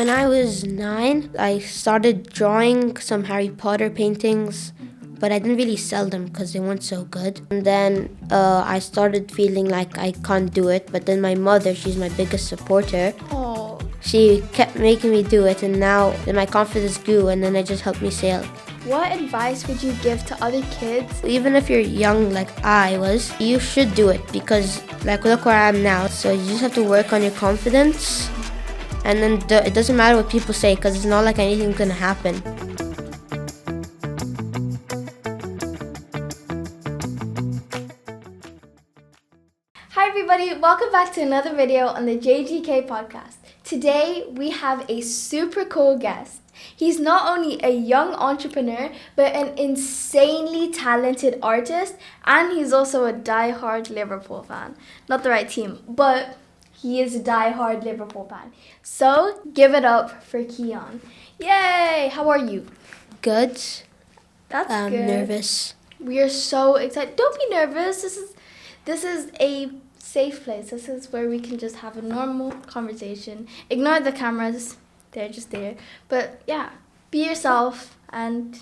When I was 9, I started drawing some Harry Potter paintings, but I didn't really sell them because they weren't so good. And then I started feeling like I can't do it, but then my mother, she's my biggest supporter. Oh. She kept making me do it, and now then my confidence grew, and then it just helped me sell. What advice would you give to other kids? Even if you're young like I was, you should do it because like look where I am now. So you just have to work on your confidence, and then it doesn't matter what people say because it's not like anything's gonna happen. Hi everybody, welcome back to another video on the JGK podcast. Today we have a super cool guest. He's not only a young entrepreneur, but an insanely talented artist, and he's also a die-hard Liverpool fan. Not the right team, but he is a die-hard Liverpool fan. So give it up for Kiyan. Yay! How are you? Good. That's I'm good. nervous. We are so excited. Don't be nervous. This is a safe place. This is where we can just have a normal conversation. Ignore the cameras. They're just there. But yeah, be yourself and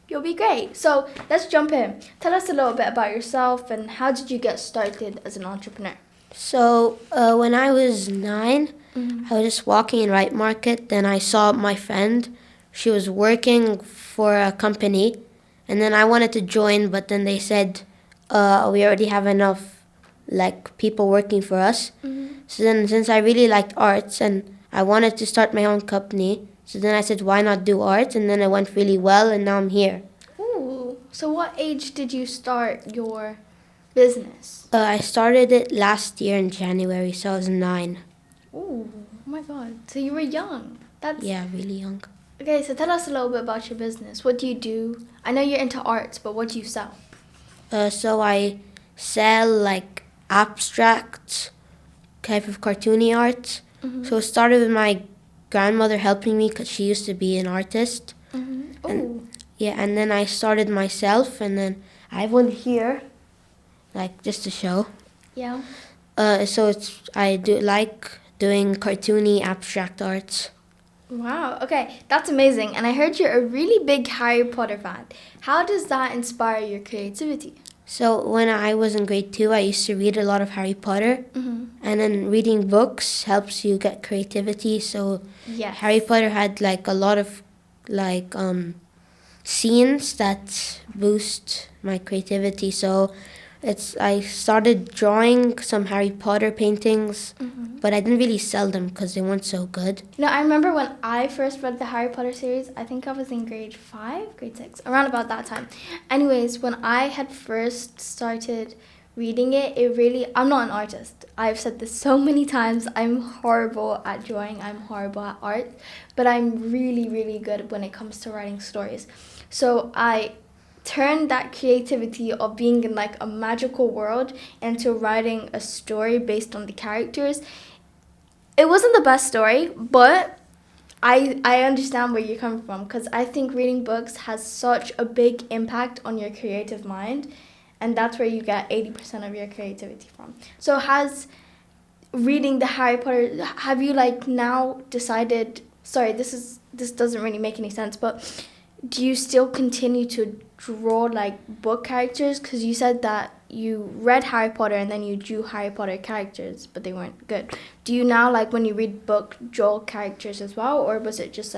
you'll be great. So let's jump in. Tell us a little bit about yourself and how did you get started as an entrepreneur? So when I was 9, I was just walking in Right Market. Then I saw my friend. She was working for a company. And then I wanted to join, but then they said, we already have enough people working for us. So then since I really liked arts and I wanted to start my own company, so then I said, why not do art? And then it went really well, and now I'm here. Ooh, so what age did you start your business? I started it last year in January, so I was 9. Ooh, oh my God. So you were young. Yeah, really young. Okay, so tell us a little bit about your business. What do you do? I know you're into arts, but what do you sell? So I sell abstract type of cartoony art. So it started with my grandmother helping me because she used to be an artist. Oh. And then I started myself, and then I have one here, just to show. Yeah. So I do like doing cartoony abstract arts. Wow. Okay, that's amazing. And I heard you're a really big Harry Potter fan. How does that inspire your creativity? So when I was in grade 2, I used to read a lot of Harry Potter. And then reading books helps you get creativity. So Yes. Harry Potter had a lot of scenes that boost my creativity. So I started drawing some Harry Potter paintings, but I didn't really sell them because they weren't so good. You know, I remember when I first read the Harry Potter series, I think I was in grade 5, grade 6, around about that time. Anyways, when I had first started reading it really, I'm not an artist. I've said this so many times. I'm horrible at drawing. I'm horrible at art, but I'm really, really good when it comes to writing stories. So I turned that creativity of being in a magical world into writing a story based on the characters. It wasn't the best story, but I understand where you're coming from because I think reading books has such a big impact on your creative mind, and that's where you get 80% of your creativity from. So has reading the Harry Potter, have you now decided, sorry, this doesn't really make any sense, but do you still continue to draw book characters? Because you said that you read Harry Potter and then you drew Harry Potter characters, but they weren't good. Do you now, when you read book, draw characters as well, or was it just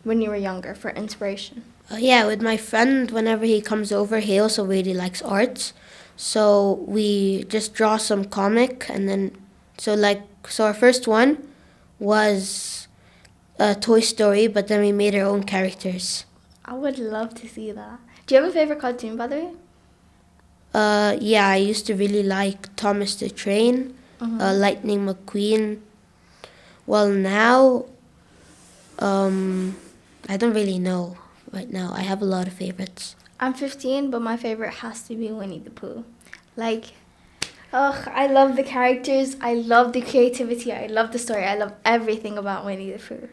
when you were younger for inspiration? Yeah, with my friend, whenever he comes over, he also really likes arts. So we just draw some comic, and then so our first one was Toy Story, but then we made our own characters. I would love to see that. Do you have a favorite cartoon, by the way? Yeah, I used to really like Thomas the Train, Lightning McQueen. Well, now, I don't really know right now. I have a lot of favorites. I'm 15, but my favorite has to be Winnie the Pooh. I love the characters. I love the creativity. I love the story. I love everything about Winnie the Pooh.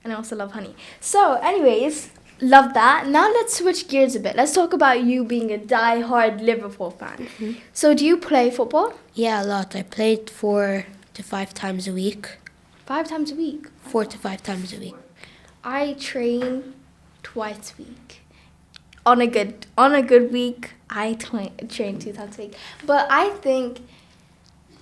And I also love honey. So, anyways, love that. Now let's switch gears a bit. Let's talk about you being a die-hard Liverpool fan. So do you play football? Yeah, a lot. I played 4 to 5 times a week. 5 times a week? 4 to 5 times a week. I train twice a week. On a good week, I train 2 times a week. But I think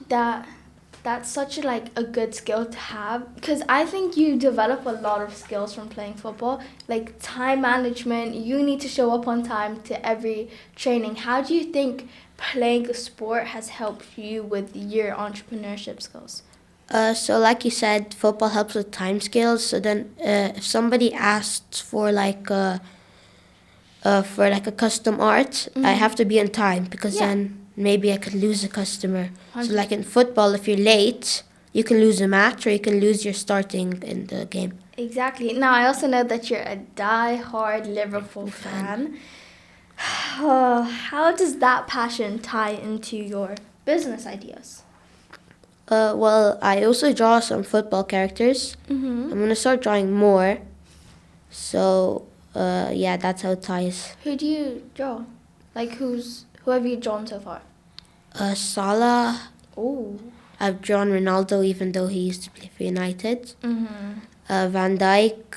that's such a good skill to have, because I think you develop a lot of skills from playing football, like time management. You need to show up on time to every training. How do you think playing a sport has helped you with your entrepreneurship skills? So like you said, football helps with time skills. So then if somebody asks for a custom art, I have to be on time, because then maybe I could lose a customer. 100%. So like in football, if you're late, you can lose a match, or you can lose your starting in the game. Exactly. Now, I also know that you're a die-hard Liverpool fan. How does that passion tie into your business ideas? Well, I also draw some football characters. Mm-hmm. I'm going to start drawing more. So, that's how it ties. Who do you draw? Who have you drawn so far? Salah. Oh. I've drawn Ronaldo, even though he used to play for United. Mm-hmm. Van Dijk.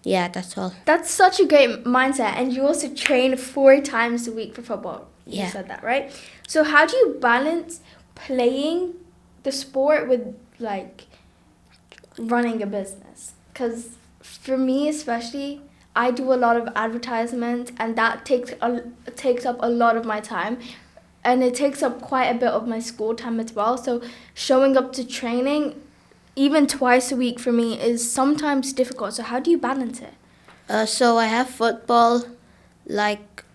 That's all. That's such a great mindset. And you also train 4 times a week for football. You said that, right? So how do you balance playing the sport with, running a business? Because for me especially, I do a lot of advertisements, and that takes up a lot of my time. And it takes up quite a bit of my school time as well. So showing up to training, even twice a week for me, is sometimes difficult. So how do you balance it? So I have football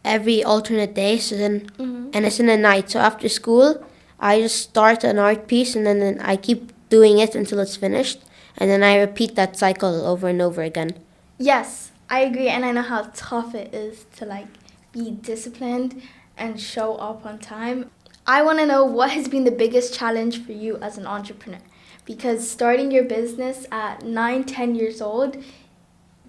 every alternate day. So then, and it's in the night. So after school, I just start an art piece, and then I keep doing it until it's finished, and then I repeat that cycle over and over again. Yes, I agree, and I know how tough it is to be disciplined and show up on time. I want to know, what has been the biggest challenge for you as an entrepreneur? Because starting your business at 9-10 years old,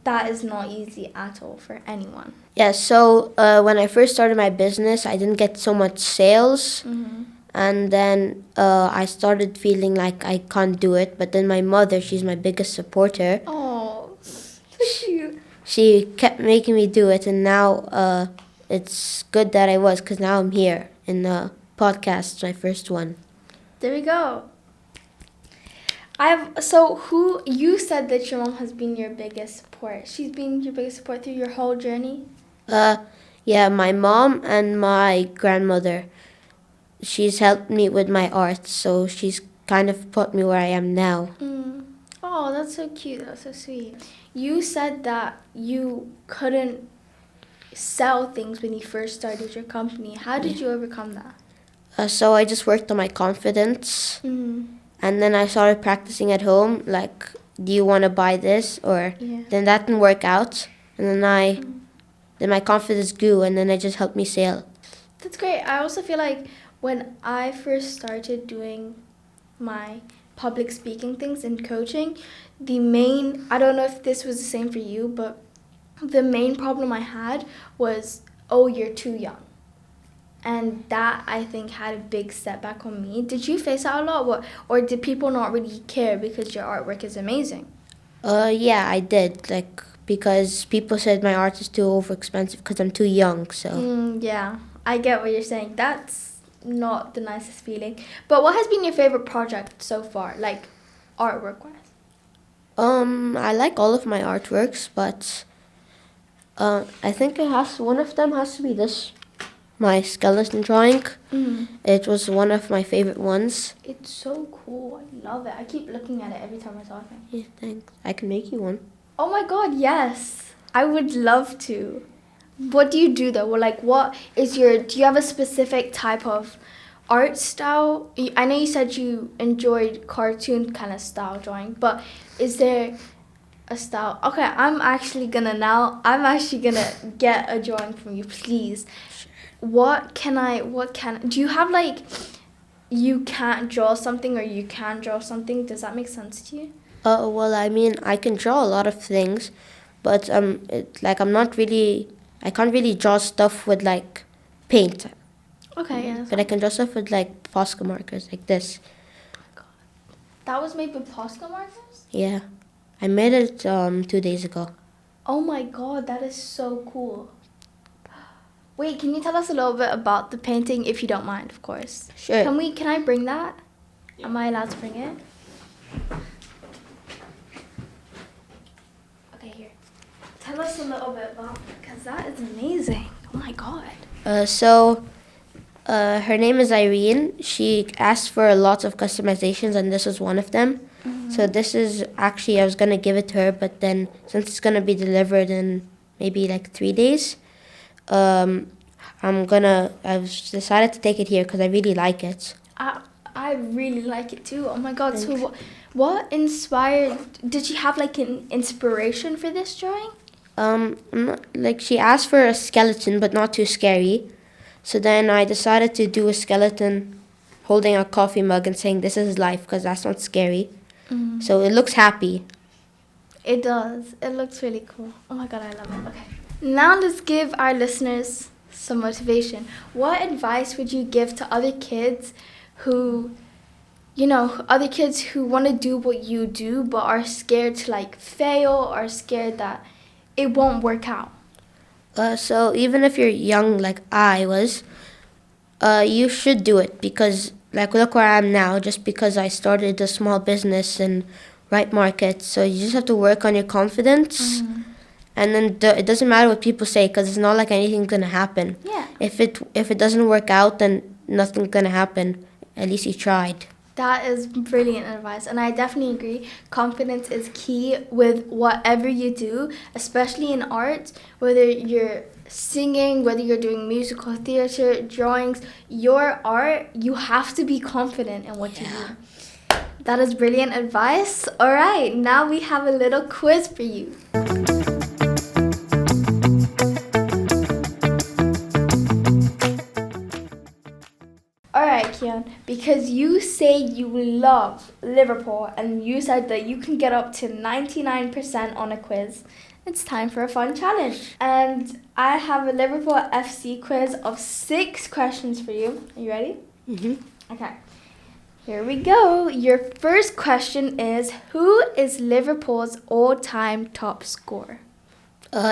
that is not easy at all for anyone. Yeah, so when I first started my business, I didn't get so much sales. And then I started feeling like I can't do it. But then my mother, she's my biggest supporter. Oh, so cute. She kept making me do it. And now it's good that I was, because now I'm here in the podcast, my first one. There we go. Who you said that your mom has been your biggest support? She's been your biggest support through your whole journey? Yeah, my mom and my grandmother. She's helped me with my art, so she's kind of put me where I am now. Oh, that's so cute. That's so sweet. You said that you couldn't sell things when you first started your company. How did you overcome that? So I just worked on my confidence. And then I started practicing at home, do you want to buy this? Or then that didn't work out. And then my confidence grew, and then it just helped me sell. That's great. I also feel like when I first started doing my public speaking things and coaching, I don't know if this was the same for you, but the main problem I had was, you're too young. And that, I think, had a big setback on me. Did you face that a lot? Or did people not really care because your artwork is amazing? Yeah, I did. Because people said my art is too overexpensive because I'm too young, so... Yeah, I get what you're saying. That's not the nicest feeling. But what has been your favorite project so far, artwork-wise? I like all of my artworks, but I think one of them has to be this. My skeleton drawing. It was one of my favorite ones. It's so cool. I love it. I keep looking at it every time I talk. Yeah, thanks. I can make you one. Oh my god, yes. I would love to. What do you do though? Do you have a specific type of art style? I know you said you enjoyed cartoon kind of style drawing, but is there a style? Okay, I'm actually gonna get a drawing from you, please. Do you have you can't draw something or you can draw something? Does that make sense to you? Well, I mean, I can draw a lot of things, but I can't really draw stuff with paint. Okay, yeah. But I can draw stuff with Posca markers like this. Oh my god. That was made with Posca markers? Yeah. I made it 2 days ago. Oh my god, that is so cool. Wait, can you tell us a little bit about the painting, if you don't mind, of course? Sure. Can I bring that? Yeah. Am I allowed to bring it? Okay, here. Tell us a little bit about it, because that is amazing. Oh my god. Her name is Irene. She asked for lots of customizations, and this was one of them. So this is actually, I was going to give it to her, but then since it's going to be delivered in maybe like 3 days, I've decided to take it here because I really like it. I really like it too. Oh my god. Thanks. So what inspired, did she have like an inspiration for this drawing? She asked for a skeleton, but not too scary. So then I decided to do a skeleton holding a coffee mug and saying, "This is life," because that's not scary. So it looks happy. It does. It looks really cool. Oh my god, I love it. Okay. Now let's give our listeners some motivation. What advice would you give to other kids who want to do what you do but are scared to like fail or scared that it won't work out? So even if you're young like I was, you should do it because like look where I am now just because I started a small business in Right Market. So you just have to work on your confidence. And then it doesn't matter what people say because it's not like anything's going to happen. Yeah. If it doesn't work out, then nothing's going to happen. At least you tried. That is brilliant advice, and I definitely agree. Confidence is key with whatever you do, especially in art, whether you're singing, whether you're doing musical theater, drawings, your art, you have to be confident in what you do. That is brilliant advice. All right, now we have a little quiz for you. Alright, Kiyan, because you say you love Liverpool and you said that you can get up to 99% on a quiz, it's time for a fun challenge. And I have a Liverpool FC quiz of 6 questions for you. Are you ready? Okay. Here we go. Your first question is, who is Liverpool's all-time top scorer?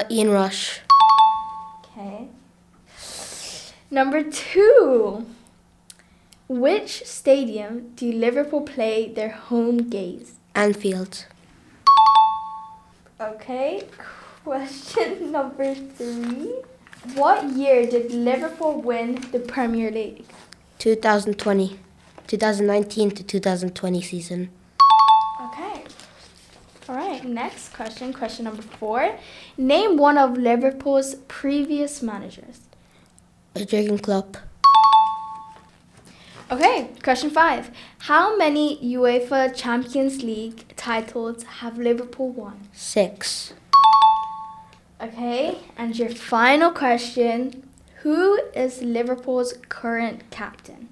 Ian Rush. Okay. Number 2. Which stadium do Liverpool play their home games? Anfield. Okay. Question number 3. What year did Liverpool win the Premier League? 2020. 2019 to 2020 season. Okay. All right. Next question. Question number 4. Name one of Liverpool's previous managers. Jurgen Klopp. Okay, question 5. How many UEFA Champions League titles have Liverpool won? 6. Okay, and your final question. Who is Liverpool's current captain?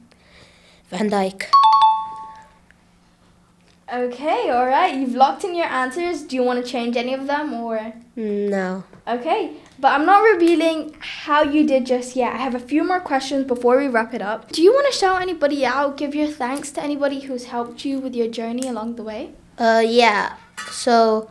Van Dijk. Okay, all right. You've locked in your answers. Do you want to change any of them or? No. Okay, but I'm not revealing how you did just yet. I have a few more questions before we wrap it up. Do you want to shout anybody out, give your thanks to anybody who's helped you with your journey along the way? Yeah. So,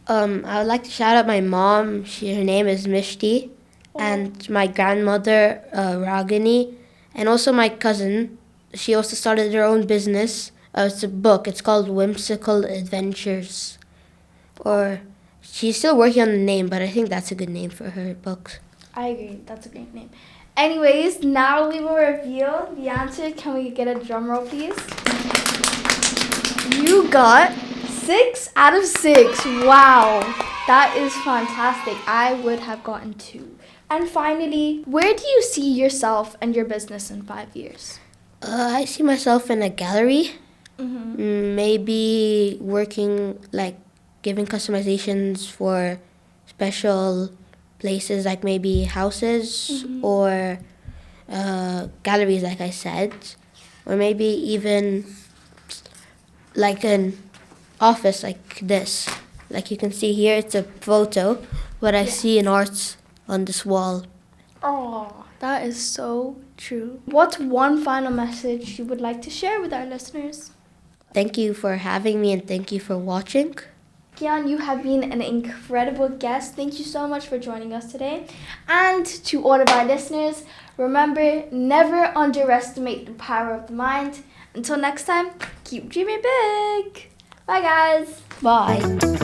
I would like to shout out my mom. Her name is Mishti. And my grandmother, Ragini. And also my cousin. She also started her own business. It's a book. It's called Whimsical Adventures. Or... she's still working on the name, but I think that's a good name for her books. I agree. That's a great name. Anyways, now we will reveal the answer. Can we get a drum roll, please? You got 6 out of 6. Wow. That is fantastic. I would have gotten 2. And finally, where do you see yourself and your business in 5 years? I see myself in a gallery. Maybe working, like, giving customizations for special places like maybe houses or galleries, like I said, or maybe even like an office like this. Like you can see here, it's a photo, what I see in arts on this wall. Oh, that is so true. What's one final message you would like to share with our listeners? Thank you for having me and thank you for watching. Kiyan, you have been an incredible guest. Thank you so much for joining us today. And to all of our listeners, remember, never underestimate the power of the mind. Until next time, keep dreaming big. Bye, guys. Bye.